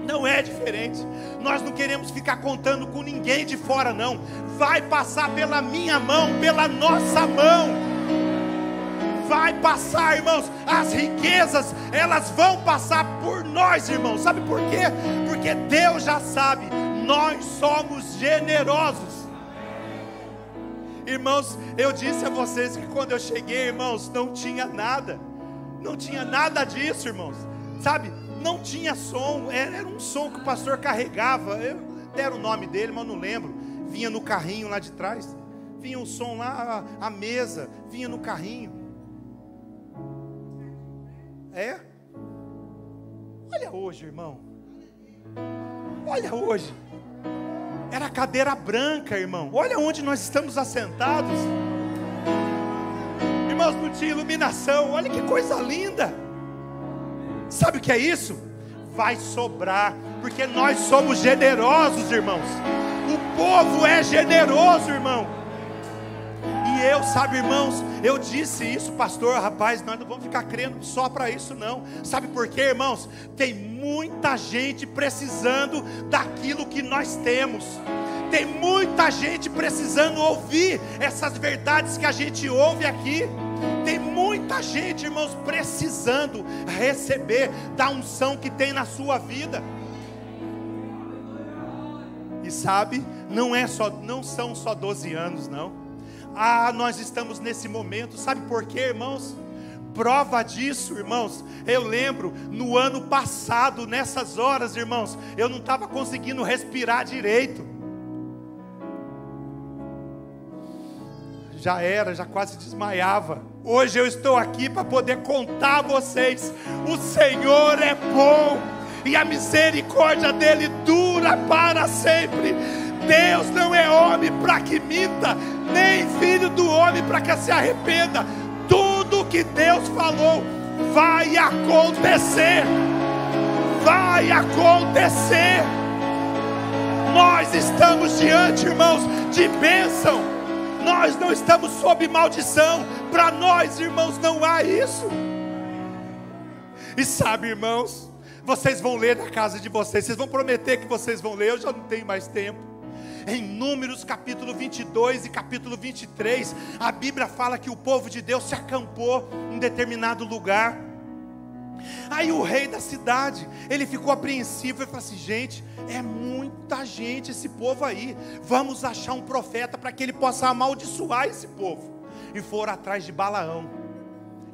Não é diferente. Nós não queremos ficar contando com ninguém de fora, não. Vai passar pela minha mão, pela nossa mão. Vai passar, irmãos. As riquezas, elas vão passar por nós, irmãos. Sabe por quê? Porque Deus já sabe. Nós somos generosos. Irmãos, eu disse a vocês que quando eu cheguei, irmãos, não tinha nada. Não tinha nada disso, irmãos. Sabe? Não tinha som, era um som que o pastor carregava. Deram o nome dele, mas eu não lembro. Vinha no carrinho lá de trás. Vinha o som lá, a mesa, vinha no carrinho. É? Olha hoje, irmão. Olha hoje. Era a cadeira branca, irmão. Olha onde nós estamos assentados. Irmãos, não tinha iluminação. Olha que coisa linda. Sabe o que é isso? Vai sobrar, porque nós somos generosos, irmãos. O povo é generoso, irmão. E eu, sabe, irmãos, eu disse isso, pastor, rapaz, nós não vamos ficar crendo só para isso não. Sabe por quê, irmãos? Tem muita gente precisando daquilo que nós temos. Tem muita gente precisando ouvir essas verdades que a gente ouve aqui. Tem muita gente, irmãos, precisando receber da unção que tem na sua vida. E sabe, não são só 12 anos, não. Nós estamos nesse momento, sabe por quê, irmãos? Prova disso, irmãos, eu lembro, no ano passado, nessas horas, irmãos, eu não estava conseguindo respirar direito. Já quase desmaiava. Hoje eu estou aqui para poder contar a vocês, o Senhor é bom, e a misericórdia dele dura para sempre. Deus não é homem para que minta, nem filho do homem para que se arrependa. Tudo que Deus falou vai acontecer. Vai acontecer. Nós estamos diante, irmãos, de bênção. Nós não estamos sob maldição. Para nós, irmãos, não há isso. E sabe, irmãos, vocês vão ler na casa de vocês. Vocês vão prometer que vocês vão ler. Eu já não tenho mais tempo. Em Números capítulo 22 e capítulo 23, a Bíblia fala que o povo de Deus se acampou em determinado lugar. Aí o rei da cidade, ele ficou apreensivo, ele falou assim: gente, é muita gente esse povo aí, vamos achar um profeta para que ele possa amaldiçoar esse povo. E foram atrás de Balaão.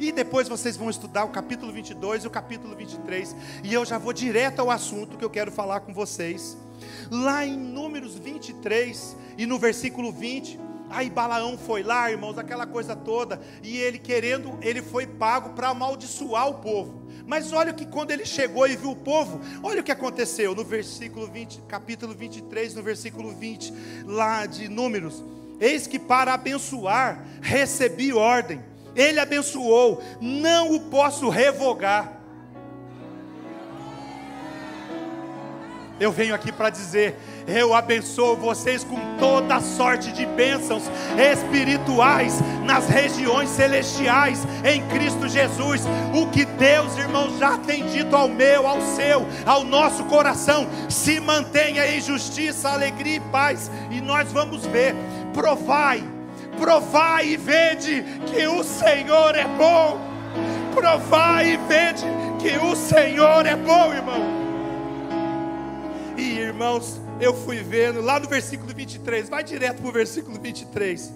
E depois vocês vão estudar o capítulo 22 e o capítulo 23, e eu já vou direto ao assunto que eu quero falar com vocês. Lá em Números 23 e no versículo 20, aí Balaão foi lá, irmãos, aquela coisa toda, e ele foi pago para amaldiçoar o povo. Mas olha que quando ele chegou e viu o povo, olha o que aconteceu no versículo 20, capítulo 23, no versículo 20, lá de Números: eis que para abençoar recebi ordem, ele abençoou, não o posso revogar. Eu venho aqui para dizer: eu abençoo vocês com toda sorte de bênçãos espirituais nas regiões celestiais em Cristo Jesus. O que Deus, irmãos, já tem dito ao meu, ao seu, ao nosso coração, se mantenha em justiça, alegria e paz. E nós vamos ver. Provai e vede que o Senhor é bom. Provai e vede que o Senhor é bom, irmão. E irmãos, eu fui vendo lá no versículo 23, vai direto para o versículo 23.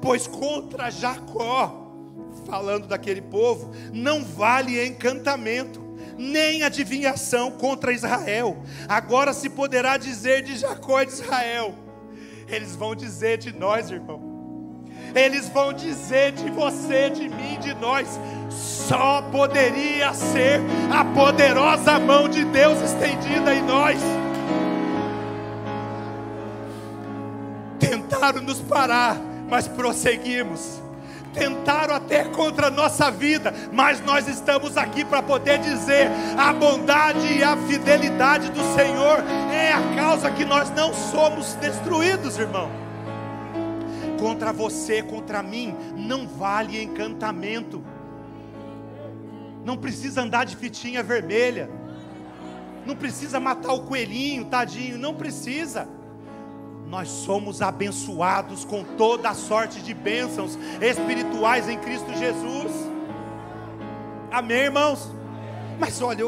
Pois contra Jacó, falando daquele povo, não vale encantamento, nem adivinhação contra Israel. Agora se poderá dizer de Jacó e de Israel. Eles vão dizer de nós, irmão. Eles vão dizer de você, de mim, de nós. Só poderia ser a poderosa mão de Deus estendida em nós. Tentaram nos parar, mas prosseguimos. Tentaram até contra a nossa vida, mas nós estamos aqui para poder dizer: a bondade e a fidelidade do Senhor é a causa que nós não somos destruídos, irmão. Contra você, contra mim, não vale encantamento. Não precisa andar de fitinha vermelha. Não precisa matar o coelhinho, tadinho, não precisa. Nós somos abençoados com toda a sorte de bênçãos espirituais em Cristo Jesus. Amém, irmãos? Mas olha,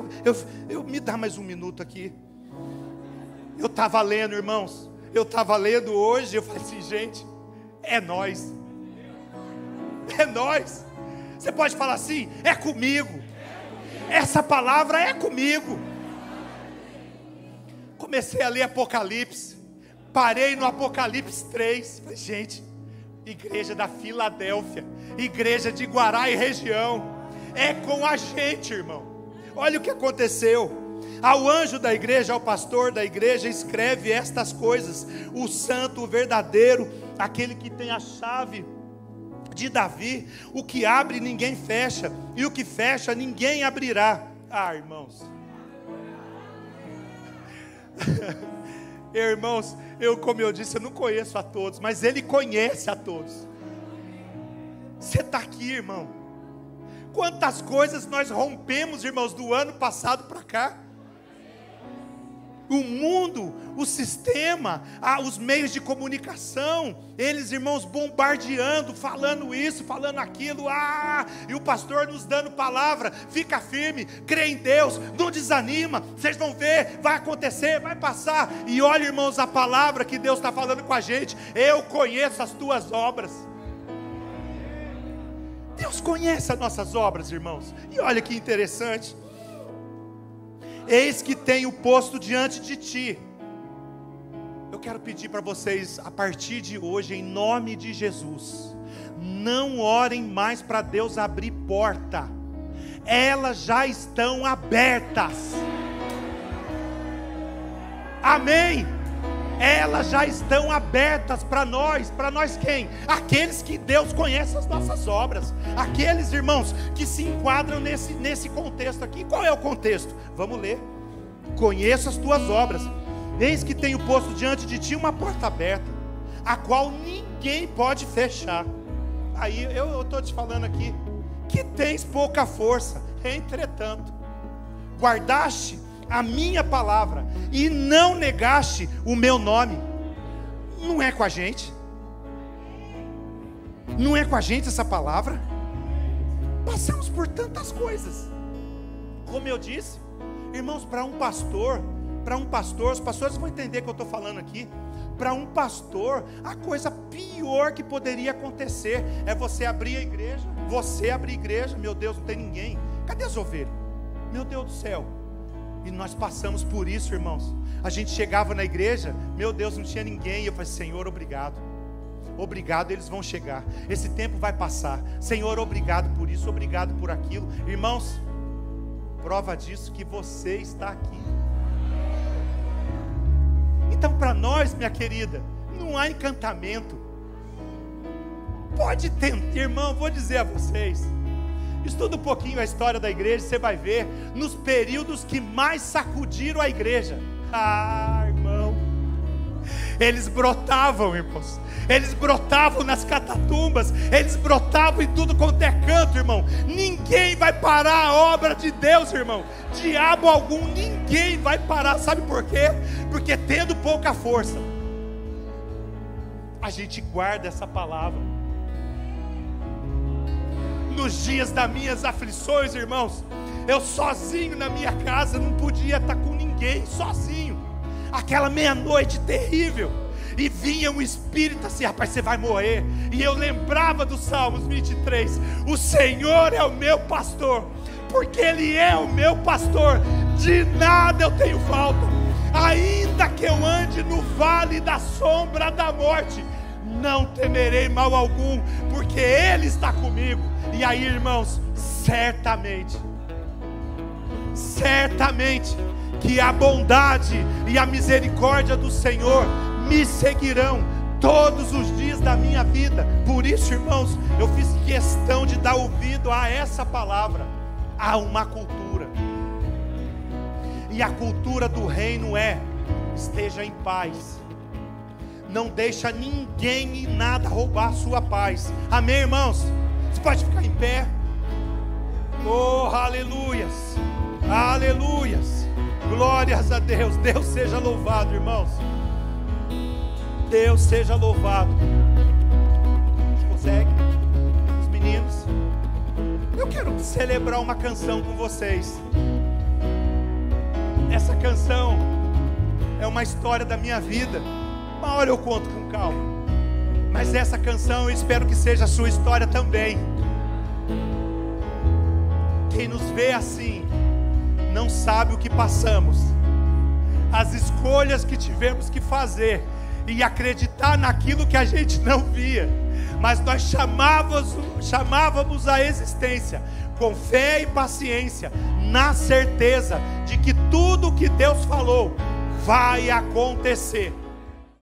eu me dá mais um minuto aqui. Eu estava lendo, irmãos. Eu estava lendo hoje, eu falei assim: gente, é nós. É nós. Você pode falar assim: é comigo. Essa palavra é comigo. Comecei a ler Apocalipse. Parei no Apocalipse 3. Falei: gente, igreja da Filadélfia, igreja de Guará e região, é com a gente, irmão. Olha o que aconteceu. Ao anjo da igreja, ao pastor da igreja, escreve estas coisas: o santo, o verdadeiro, aquele que tem a chave de Davi, o que abre ninguém fecha, e o que fecha ninguém abrirá. Ah, irmãos, irmãos, como eu disse, eu não conheço a todos, mas Ele conhece a todos. Você está aqui, irmão. Quantas coisas nós rompemos, irmãos, do ano passado para cá. O mundo, o sistema, os meios de comunicação, eles, irmãos, bombardeando, falando isso, falando aquilo, e o pastor nos dando palavra: fica firme, crê em Deus, não desanima, vocês vão ver, vai acontecer, vai passar. E olha, irmãos, a palavra que Deus está falando com a gente: eu conheço as tuas obras. Deus conhece as nossas obras, irmãos. E olha que interessante: eis que tenho posto diante de ti. Eu quero pedir para vocês, a partir de hoje, em nome de Jesus, não orem mais para Deus abrir porta, elas já estão abertas. Amém? Elas já estão abertas para nós quem? Aqueles que Deus conhece as nossas obras, aqueles, irmãos, que se enquadram nesse contexto aqui. Qual é o contexto? Vamos ler. Conheço as tuas obras, eis que tenho posto diante de ti uma porta aberta, a qual ninguém pode fechar. Aí eu estou te falando aqui, que tens pouca força, entretanto, guardaste a minha palavra, e não negaste o meu nome. Não é com a gente? Não é com a gente essa palavra? Passamos por tantas coisas. Como eu disse, irmãos, para um pastor, os pastores vão entender o que eu estou falando aqui. Para um pastor, a coisa pior que poderia acontecer é você abrir a igreja, meu Deus, não tem ninguém, cadê as ovelhas? Meu Deus do céu. E nós passamos por isso, irmãos. A gente chegava na igreja, meu Deus, não tinha ninguém. E eu falei: Senhor, obrigado. Obrigado, eles vão chegar. Esse tempo vai passar. Senhor, obrigado por isso, obrigado por aquilo. Irmãos, prova disso que você está aqui. Então, para nós, minha querida, não há encantamento. Pode tentar, irmão, vou dizer a vocês. Estuda um pouquinho a história da igreja, você vai ver, nos períodos que mais sacudiram a igreja. Irmão, eles brotavam, irmãos. Eles brotavam nas catatumbas, eles brotavam em tudo quanto é canto, irmão. Ninguém vai parar a obra de Deus, irmão. Diabo algum, ninguém vai parar. Sabe por quê? Porque tendo pouca força, a gente guarda essa palavra. Nos dias das minhas aflições, irmãos, eu sozinho na minha casa, não podia estar com ninguém, sozinho. Aquela meia-noite terrível, e vinha um espírito assim: rapaz, você vai morrer. E eu lembrava do Salmos 23: o Senhor é o meu pastor, porque Ele é o meu pastor, de nada eu tenho falta. Ainda que eu ande no vale da sombra da morte, não temerei mal algum, porque Ele está comigo. E aí, irmãos, certamente que a bondade e a misericórdia do Senhor me seguirão todos os dias da minha vida. Por isso, irmãos, eu fiz questão de dar ouvido a essa palavra. Há uma cultura, e a cultura do reino é: esteja em paz, não deixa ninguém e nada roubar a sua paz. Amém, irmãos? Você pode ficar em pé. Oh, aleluias, aleluias, glórias a Deus. Deus seja louvado, irmãos. Deus seja louvado. Você consegue? Os meninos, eu quero celebrar uma canção com vocês. Essa canção é uma história da minha vida. Uma hora eu conto com calma, mas essa canção eu espero que seja a sua história também. Quem nos vê assim não sabe o que passamos, as escolhas que tivemos que fazer, e acreditar naquilo que a gente não via. mas nós chamávamos a existência com fé e paciência, na certeza de que tudo que Deus falou vai acontecer.